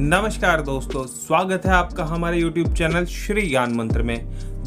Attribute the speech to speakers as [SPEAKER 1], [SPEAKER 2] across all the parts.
[SPEAKER 1] नमस्कार दोस्तों, स्वागत है आपका हमारे YouTube चैनल श्री ज्ञान मंत्र में।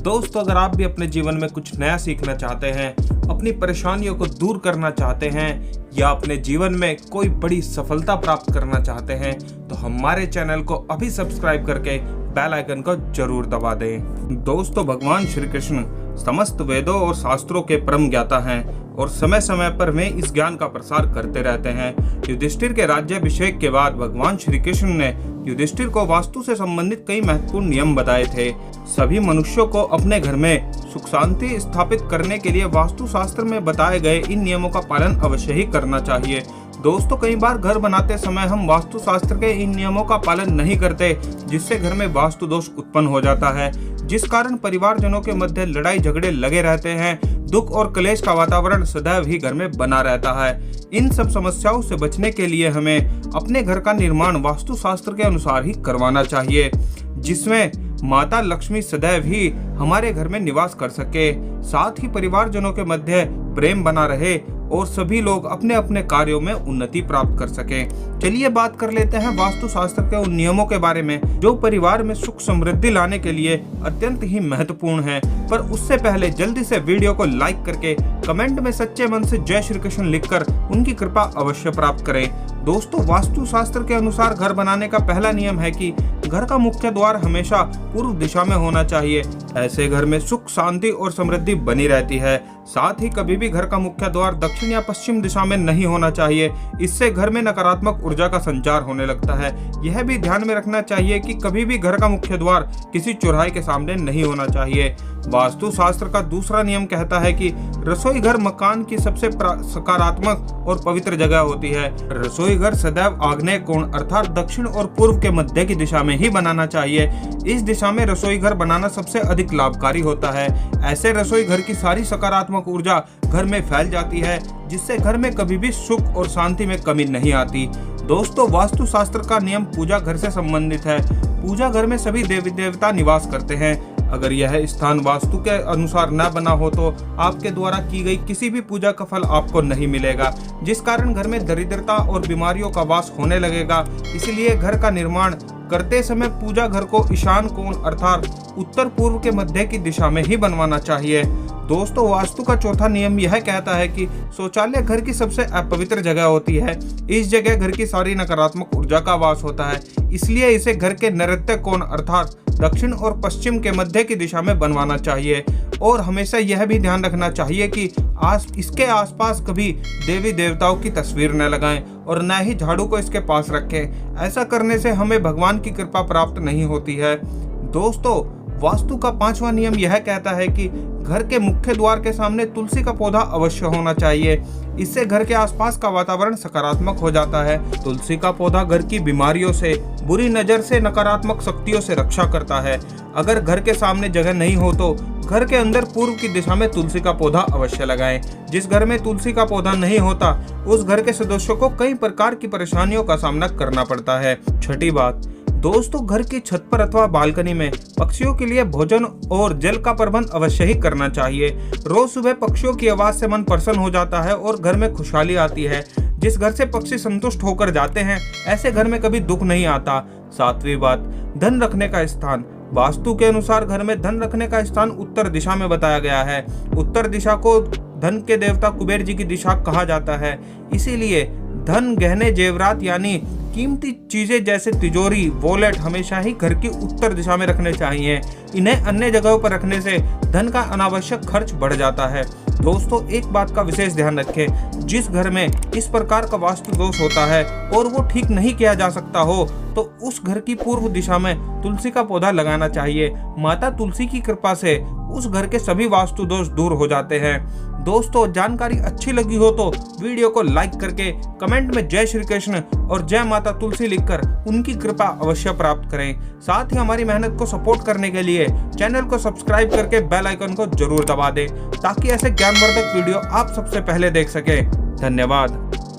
[SPEAKER 1] दोस्तों, अगर आप भी अपने जीवन में कुछ नया सीखना चाहते हैं, अपनी परेशानियों को दूर करना चाहते हैं या अपने जीवन में कोई बड़ी सफलता प्राप्त करना चाहते हैं तो हमारे चैनल को अभी सब्सक्राइब करके बेल आइकन को जरूर दबा दें। दोस्तों, भगवान श्री कृष्ण समस्त वेदों और शास्त्रों के परम ज्ञाता हैं और समय समय पर वे इस ज्ञान का प्रसार करते रहते हैं। युधिष्ठिर के राज्याभिषेक के बाद भगवान श्री कृष्ण ने युधिष्ठिर को वास्तु से संबंधित कई महत्वपूर्ण नियम बताए थे। सभी मनुष्यों को अपने घर में सुख शांति स्थापित करने के लिए वास्तु शास्त्र में बताए गए इन नियमों का पालन अवश्य ही करना चाहिए। दोस्तों, कई बार घर बनाते समय हम वास्तु शास्त्र के इन नियमों का पालन नहीं करते, जिससे घर में वास्तु दोष उत्पन्न हो जाता है, जिस कारण परिवारजनों के मध्य लड़ाई झगड़े लगे रहते हैं। दुख और क्लेश का वातावरण सदैव ही घर में बना रहता है। इन सब समस्याओं से बचने के लिए हमें अपने घर का निर्माण वास्तु शास्त्र के अनुसार ही करवाना चाहिए, जिसमें माता लक्ष्मी सदैव ही हमारे घर में निवास कर सके, साथ ही परिवारजनों के मध्य प्रेम बना रहे और सभी लोग अपने अपने कार्यों में उन्नति प्राप्त कर सके। चलिए बात कर लेते हैं वास्तु शास्त्र के उन नियमों के बारे में जो परिवार में सुख समृद्धि लाने के लिए अत्यंत ही महत्वपूर्ण है। पर उससे पहले जल्दी से वीडियो को लाइक करके कमेंट में सच्चे मन से जय श्री कृष्ण लिखकर उनकी कृपा अवश्य प्राप्त करें। दोस्तों, वास्तु शास्त्र के अनुसार घर बनाने का पहला नियम है कि घर का मुख्य द्वार हमेशा पूर्व दिशा में होना चाहिए। ऐसे घर में सुख शांति और समृद्धि बनी रहती है। साथ ही कभी भी घर का मुख्य द्वार दक्षिण या पश्चिम दिशा में नहीं होना चाहिए, इससे घर में नकारात्मक ऊर्जा का संचार होने लगता है। यह भी ध्यान में रखना चाहिए कि कभी भी घर का मुख्य द्वार किसी चौराहे के सामने नहीं होना चाहिए। वास्तु शास्त्र का दूसरा नियम कहता है कि रसोई घर मकान की सबसे सकारात्मक और पवित्र जगह होती है। रसोई घर सदैव आग्नेय कोण अर्थात दक्षिण और पूर्व के मध्य की दिशा में ही बनाना चाहिए। इस दिशा में रसोई घर बनाना सबसे अधिक लाभकारी होता है। ऐसे रसोई घर की सारी सकारात्मक ऊर्जा घर में फैल जाती है, जिससे घर में कभी भी सुख और शांति में कमी नहीं आती। दोस्तों, वास्तु शास्त्र का नियम पूजा घर से संबंधित है। पूजा घर में सभी देवी देवता निवास करते हैं। अगर यह स्थान वास्तु के अनुसार न बना हो तो आपके द्वारा की गई किसी भी पूजा का फल आपको नहीं मिलेगा, जिस कारण घर में दरिद्रता और बीमारियों का वास होने लगेगा। इसलिए घर का निर्माण करते समय पूजा घर को ईशान कोण अर्थात उत्तर पूर्व के मध्य की दिशा में ही बनवाना चाहिए। दोस्तों, वास्तु का चौथा नियम यह कहता है कि शौचालय घर की सबसे अपवित्र जगह होती है। इस जगह घर की सारी नकारात्मक ऊर्जा का वास होता है, इसलिए इसे घर के नैऋत्य कोण अर्थात दक्षिण और पश्चिम के मध्य की दिशा में बनवाना चाहिए। और हमेशा यह भी ध्यान रखना चाहिए कि इसके आसपास कभी देवी देवताओं की तस्वीर न लगाएं और न ही झाड़ू को इसके पास रखें। ऐसा करने से हमें भगवान की कृपा प्राप्त नहीं होती है। दोस्तों, वास्तु का पांचवा नियम यह कहता है कि घर के मुख्य द्वार के सामने तुलसी का पौधा अवश्य होना चाहिए। इससे घर के आसपास का वातावरण सकारात्मक हो जाता है। तुलसी का पौधा घर की बीमारियों से, बुरी नजर से, नकारात्मक शक्तियों से रक्षा करता है। अगर घर के सामने जगह नहीं हो तो घर के अंदर पूर्व की दिशा में तुलसी का पौधा अवश्य लगाएं। जिस घर में तुलसी का पौधा नहीं होता उस घर के सदस्यों को कई प्रकार की परेशानियों का सामना करना पड़ता है। छठी बात, दोस्तों, घर की छत पर अथवा बालकनी में पक्षियों के लिए भोजन और जल का प्रबंध अवश्य ही करना चाहिए। रोज सुबह पक्षियों की आवाज से मन प्रसन्न हो जाता है और घर में खुशहाली आती है। जिस घर से पक्षी संतुष्ट होकर जाते हैं, ऐसे घर में कभी दुख नहीं आता। सातवीं बात, धन रखने का स्थान। वास्तु के अनुसार घर में धन रखने का स्थान उत्तर दिशा में बताया गया है। उत्तर दिशा को धन के देवता कुबेर जी की दिशा कहा जाता है। इसीलिए धन, गहने, जेवरात यानी कीमती चीजें जैसे तिजोरी, वॉलेट हमेशा ही घर की उत्तर दिशा में रखने चाहिए। इन्हें अन्य जगहों पर रखने से धन का अनावश्यक खर्च बढ़ जाता है। दोस्तों, एक बात का विशेष ध्यान रखें, जिस घर में इस प्रकार का वास्तु दोष होता है और वो ठीक नहीं किया जा सकता हो तो उस घर की पूर्व दिशा में तुलसी का पौधा लगाना चाहिए। माता तुलसी की कृपा से उस घर के सभी वास्तु दोष दूर हो जाते हैं। दोस्तों, जानकारी अच्छी लगी हो तो वीडियो को लाइक करके कमेंट में जय श्री कृष्ण और जय माता तुलसी लिखकर उनकी कृपा अवश्य प्राप्त करें। साथ ही हमारी मेहनत को सपोर्ट करने के लिए चैनल को सब्सक्राइब करके बेल आइकन को जरूर दबा दें, ताकि ऐसे ज्ञानवर्धक वीडियो आप सबसे पहले देख सकें। धन्यवाद।